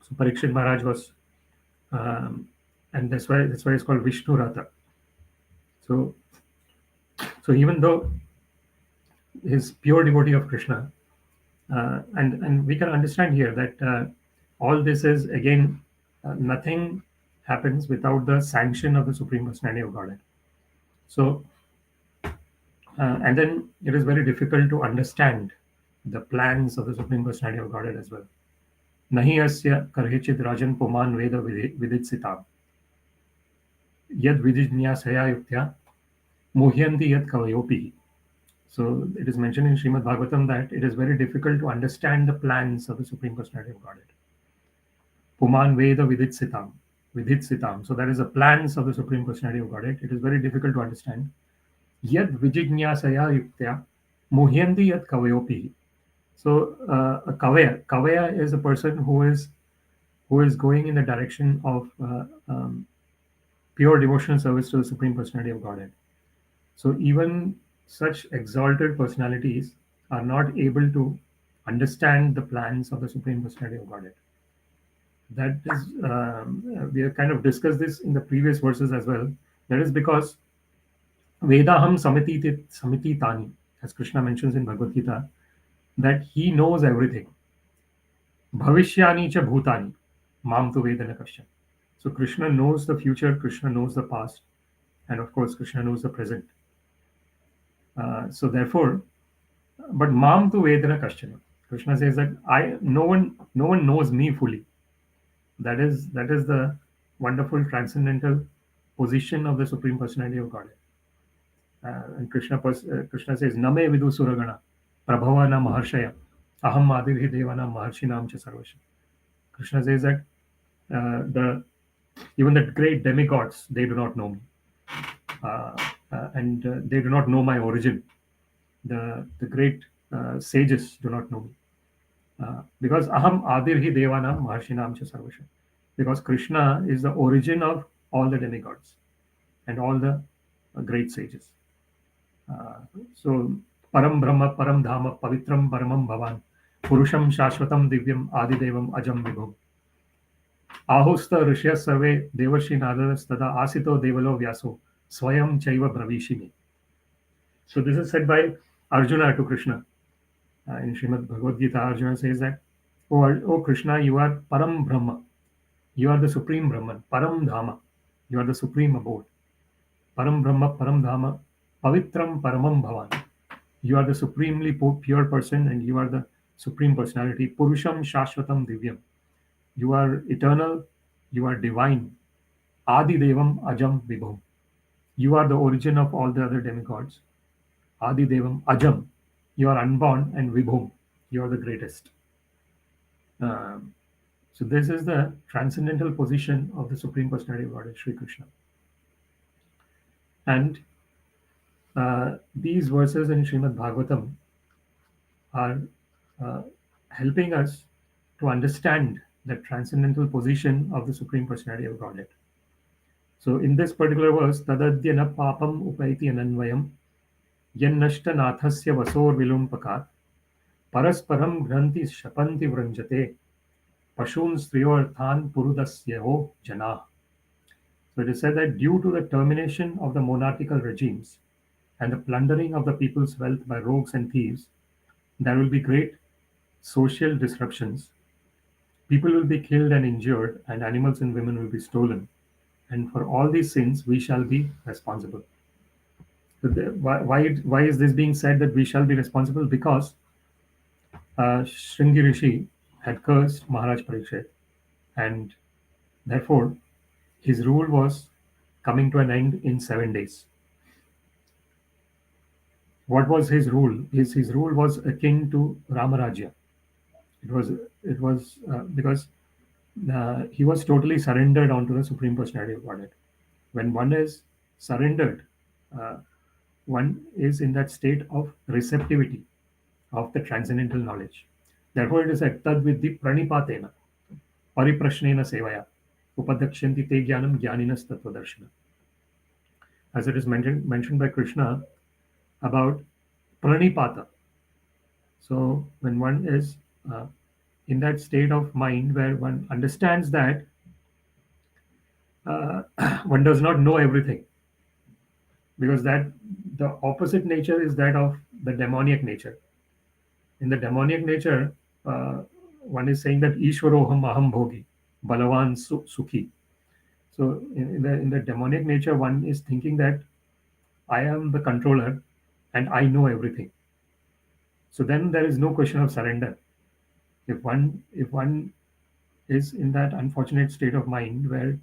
So Parikshit Maharaj was, um, and that's why it's called Vishnu Ratha. So even though his pure devotee of Krishna, and we can understand here that all this is again nothing happens without the sanction of the Supreme Personality of Godhead. So and then it is very difficult to understand the plans of the Supreme Personality of Godhead as well. Nahi asya karhechid rajan puman veda vidit yad vidijnyasaya yuktya muhyanti yad kavayopi. So it is mentioned in Srimad Bhagavatam that it is very difficult to understand the plans of the Supreme Personality of Godhead. Puman Veda Vidhitsitam. So that is the plans of the Supreme Personality of Godhead. It is very difficult to understand. Yad Vijijñasaya Yuktya Muhyanti Yad Kavayopi. So a Kavaya is a person who is going in the direction of pure devotional service to the Supreme Personality of Godhead. So even such exalted personalities are not able to understand the plans of the Supreme Personality of Godhead. That is, we have kind of discussed this in the previous verses as well. That is because Vedaham Samiti Tani, as Krishna mentions in Bhagavad Gita, that he knows everything. Bhavishyani cha bhutani, mam tu vedana kasya. So Krishna knows the future, Krishna knows the past, and of course Krishna knows the present. So therefore, but mam tu vedana kasya. Krishna says that no one knows me fully. That is the wonderful transcendental position of the Supreme Personality of Godhead. And Krishna says, Name vidu suragana, prabhavana maharshaya, aham adirhi devana maharshinam cha sarvasha. Krishna says that even the great demigods, they do not know me. And they do not know my origin. The great sages do not know me. Because aham adirhi devana maharshinam cha sarvasha. Because Krishna is the origin of all the demigods and all the great sages. So Param Brahma, Param Dhama, Pavitram Paramam Bhavan, Purusham Shashvatam Divyam Adidevam Ajam Vibhum. Ahusta Rishya Sarve Devashi Nadaras Tada Asito Devalo Vyaso Swayam Chaiva Bravishimi. So this is said by Arjuna to Krishna. In Srimad Bhagavad Gita, Arjuna says that, O Krishna, you are Param Brahma. You are the Supreme Brahman. Param Dhama. You are the Supreme Abode. Param Brahma, Param Dhama, Pavitram Paramam Bhavan. You are the supremely pure person and you are the Supreme Personality. Purusham Shashvatam Divyam. You are eternal. You are divine. Adi Devam Ajam Vibhum. You are the origin of all the other demigods. Adi Devam Ajam. You are unborn, and Vibhum. You are the greatest. So this is the transcendental position of the Supreme Personality of Godhead, Sri Krishna. And these verses in Srimad Bhagavatam are helping us to understand the transcendental position of the Supreme Personality of Godhead. So in this particular verse, Tadadyana papam upaiti ananvayam yannashta nathasya vasor vilumpakat parasparam granti shapanti vranjate pashun striyorthan purudasyaho jana. So it is said that due to the termination of the monarchical regimes and the plundering of the people's wealth by rogues and thieves, there will be great social disruptions. People will be killed and injured, and animals and women will be stolen. And for all these sins, we shall be responsible. So why is this being said that we shall be responsible? Because Shringi Rishi had cursed Maharaj Parikshit, and therefore his rule was coming to an end in 7 days. What was his rule? His rule was akin to Ramarajya. It was because he was totally surrendered onto the Supreme Personality of Godhead. When one is surrendered, one is in that state of receptivity of the transcendental knowledge. Therefore, it is said tad vidhi pranipatena pariprashnena sevaya upadakshanti te jnanam jnaninas tattvadarshana. As it is mentioned by Krishna about pranipata. So when one is in that state of mind where one understands that uh, one does not know everything, because that the opposite nature is that of the demoniac nature. In the demoniac nature, one is saying that Ishwaroham aham bhogi, balavan sukhi. So in the demoniac nature, one is thinking that I am the controller and I know everything. So then there is no question of surrender. If one is in that unfortunate state of mind where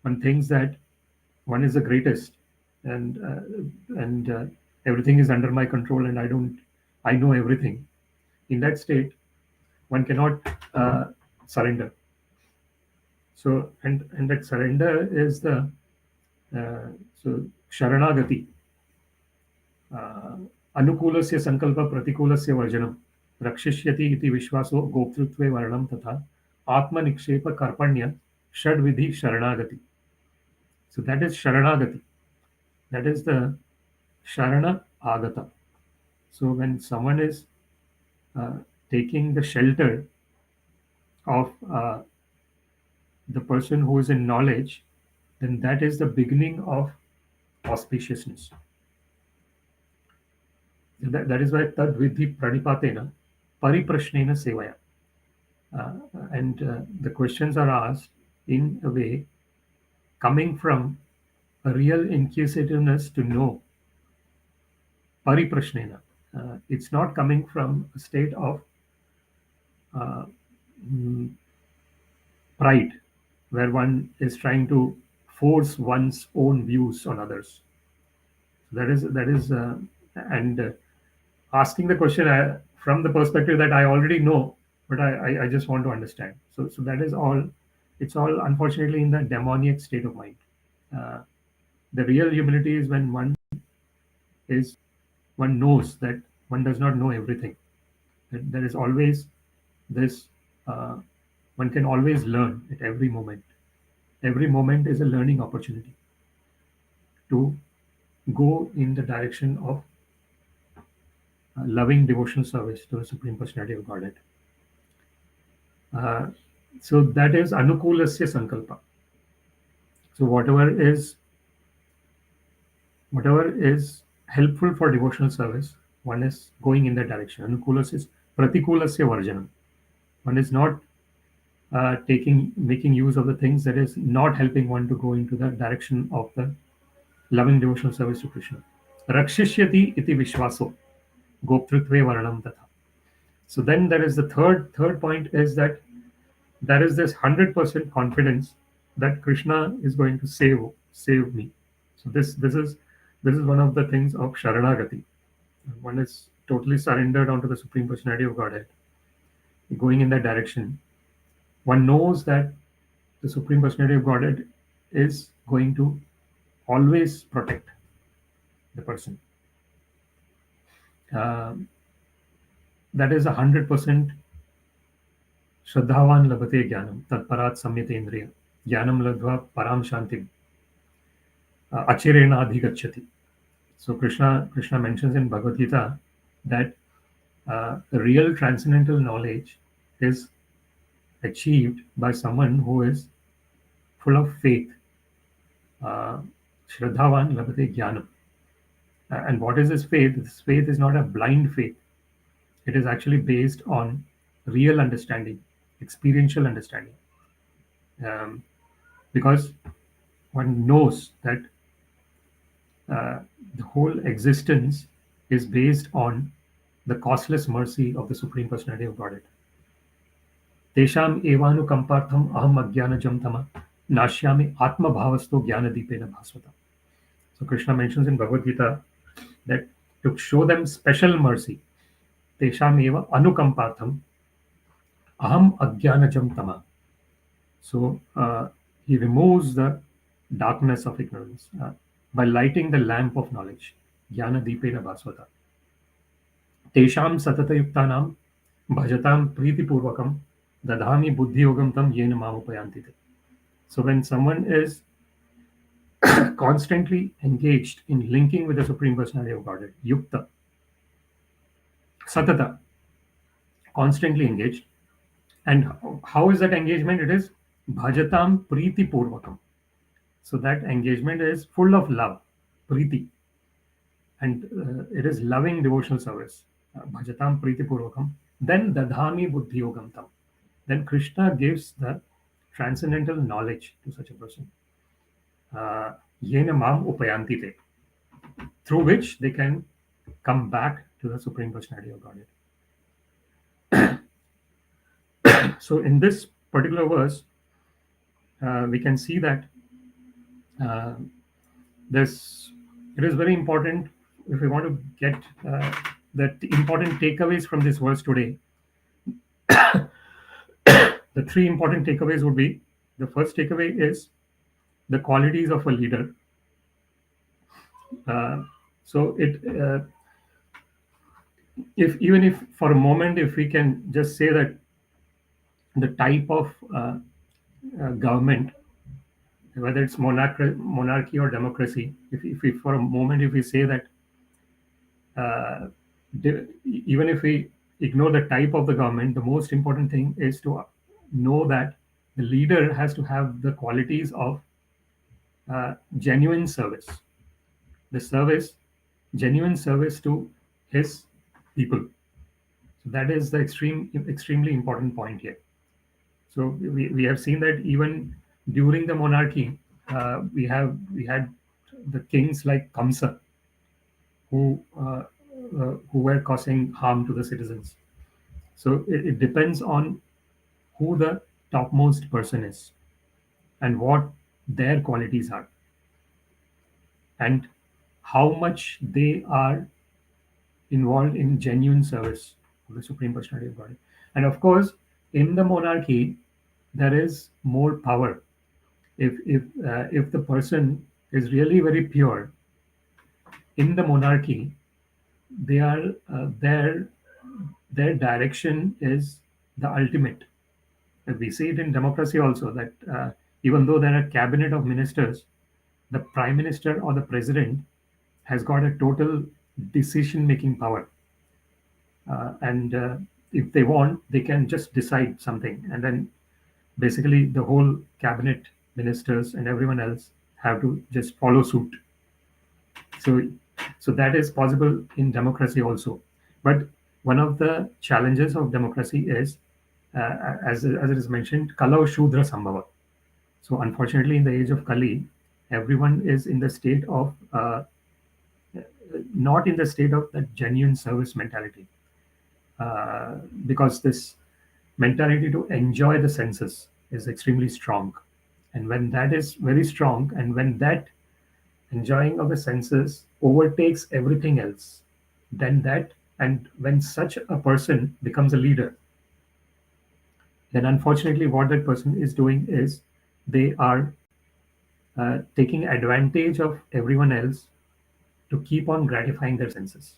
one thinks that one is the greatest and everything is under my control and I know everything. In that state, one cannot surrender. So and that surrender is the so sharanagati. अनुकूलस्य संकल्प प्रतिकूलस्य वर्जनम रक्षिष्यति इति विश्वासो गोप्तृत्वे वर्णम तथा आत्मनिक्षेप कर्पण्य षड्विधि शरणागति. So that is sharanagati. That is the sharana agata. So when someone is taking the shelter of the person who is in knowledge, then that is the beginning of auspiciousness. That is why tad vidhi pranipatena pariprashnena sevaya. And the questions are asked in a way coming from a real inquisitiveness to know. Pariprashnena. It's not coming from a state of uh, mm, pride, where one is trying to force one's own views on others. That is, and asking the question from the perspective that I already know, but I just want to understand. So that is all. It's all unfortunately in the demoniac state of mind. Uh, the real humility is when one knows that one does not know everything. That there is always this. One can always learn at every moment. Every moment is a learning opportunity to go in the direction of loving devotional service to the Supreme Personality of Godhead. Uh, so that is anukulasya sankalpa. So whatever is helpful for devotional service, one is going in that direction. Anukulas is pratikulasya varjanam. One is not making use of the things that is not helping one to go into the direction of the loving devotional service to Krishna. Rakshishyati iti vishvaso goptritve varanam tatha. So then there is the third point is that there is this 100% confidence that Krishna is going to save me. So this is one of the things of Sharanagati. One is totally surrendered onto the Supreme Personality of Godhead, going in that direction. One knows that the Supreme Personality of Godhead is going to always protect the person. That is 100% Shraddhavan labhate jnanam tatparat samyate indriya jnanam ladva param shantim achirena adhigacchati. So Krishna mentions in Bhagavad Gita that the real transcendental knowledge is achieved by someone who is full of faith. Shraddhavan labhate jnanam. And what is this faith? This faith is not a blind faith. It is actually based on real understanding, experiential understanding. Because one knows that the whole existence is based on the costless mercy of the Supreme Personality of Godhead. Tesham evanu kampartham aham ajnanajam tama nashyami atma bhavasto jnanadipena bhasvata. So Krishna mentions in Bhagavad Gita that to show them special mercy, tesham eva anukampartham aham ajnanajam tama. So he removes the darkness of ignorance by lighting the lamp of knowledge. ज्ञानदीपेन भास्वता तेषां सततयुक्तानां भजतां प्रीतिपूर्वकं दधामि बुद्धियोगं तं येन मामुपयान्ति ते. So when someone is constantly engaged in linking with the Supreme Personality of Godhead, yukta, satata, constantly engaged. And how is that engagement? It is bhajatam priti purvakam. So that engagement is full of love, priti, and it is loving devotional service. Bhajatam priti purvakam. Then dadhami buddhi yogam tam. Then Krishna gives the transcendental knowledge to such a person. Yena mam upayanti te, through which they can come back to the Supreme Personality of Godhead. So in this particular verse, we can see that uh, this it is very important if we want to get the important takeaways from this verse today. The three important takeaways would be: the first takeaway is the qualities of a leader. So it if for a moment, if we can just say that the type of government, whether it's monarchy or democracy, if we for a moment, if we say that even if we ignore the type of the government, the most important thing is to know that the leader has to have the qualities of genuine service, the service, genuine service to his people. So that is the extremely important point here. So we have seen that even during the monarchy, we had the kings like Kamsa, who were causing harm to the citizens. So it depends on who the topmost person is and what their qualities are and how much they are involved in genuine service of the Supreme Personality of Godhead. And of course, in the monarchy, there is more power. If the person is really very pure in the monarchy, they are their direction is the ultimate. We see it in democracy also that even though there are cabinet of ministers, the prime minister or the president has got a total decision making power, and if they want, they can just decide something, and then basically the whole cabinet ministers and everyone else have to just follow suit. So that is possible in democracy also. But one of the challenges of democracy is, as it is mentioned, Kalau Shudra Sambhava. So unfortunately, in the age of Kali, everyone is in the state of not in the state of that genuine service mentality, because this mentality to enjoy the senses is extremely strong. And when that is very strong, and when that enjoying of the senses overtakes everything else, then that, and when such a person becomes a leader, then unfortunately what that person is doing is they are taking advantage of everyone else to keep on gratifying their senses,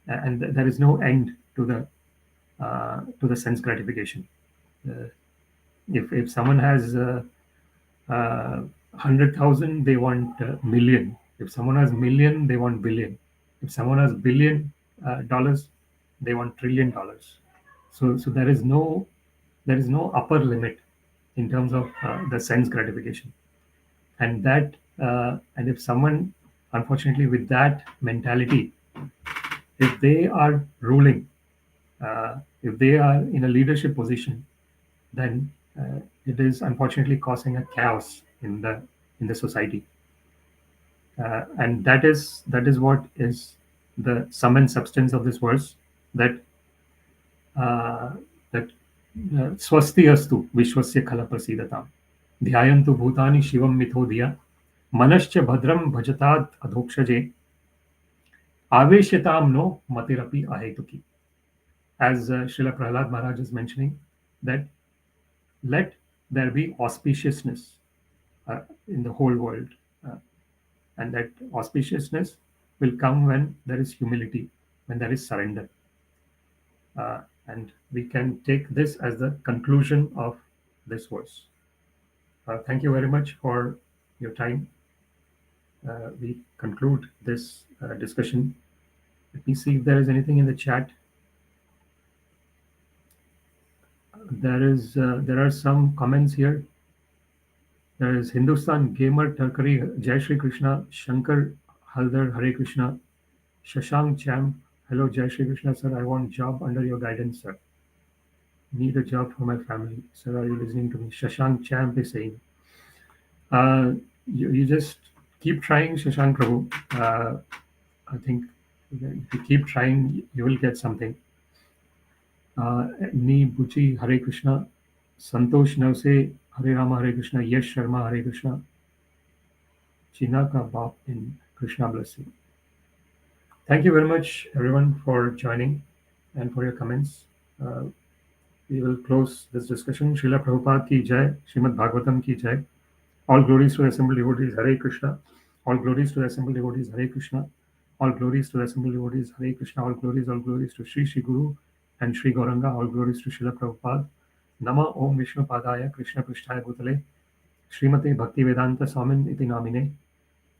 and there is no end to the sense gratification. Uh, if someone has 100,000, they want million. If someone has million, they want billion. If someone has billion dollars, they want $1 trillion. So there is no upper limit in terms of the sense gratification, and if someone, unfortunately, with that mentality, if they are ruling, if they are in a leadership position, then it is unfortunately causing a chaos in the society, and that is what is the sum and substance of this verse, that uh, that swasti astu vishwasya khala prasidatam dhyayantu bhutani shivam mitho diya manascha bhadram bhajatat adhokshaje aveshyatam no matirapi ahetuki. As Srila Prahlad Maharaj is mentioning, that let there be auspiciousness in the whole world, uh, and that auspiciousness will come when there is humility, when there is surrender. And we can take this as the conclusion of this verse. Thank you very much for your time. We conclude this discussion. Let me see if there is anything in the chat. There are some comments here. There is Hindustan Gamer Turkari, Jai Shri Krishna, Shankar Haldar, Hare Krishna, Shashank Champ, hello Jai Shri Krishna sir, I want job under your guidance sir. Need a job for my family. Sir, are you listening to me? Shashank Champ is saying. You just keep trying, Shashank Prabhu. I think if you keep trying, you will get something. Ni Buchi, Hare Krishna. Santosh Navse, Hare Rama, Hare Krishna. Yesh Sharma, Hare Krishna. Chinaka Bap in Krishna blessing. Thank you very much, everyone, for joining and for your comments. We will close this discussion. Srila Prabhupada ki jai, Srimad Bhagavatam ki jai. All glories to the assembled devotees, Hare Krishna. All glories to the assembled devotees, Hare Krishna. All glories to the assembled devotees, Hare Krishna. All glories to Sri Sri Guru and Sri Gauranga. All glories to Srila Prabhupada. Nama Om Vishnu Padaya Krishna Prishtaya Bhutale Srimate Bhakti Vedanta Swamin iti namine.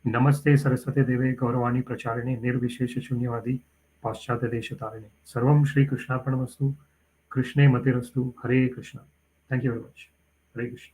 Namaste Saraswate Deve Gauravani Pracharine Nirvishesha Shunyavadi Paschatya Deshatarine. Sarvam Shri Krishna Pranamastu Krishne Matirastu Hare Krishna. Thank you very much. Hare Krishna.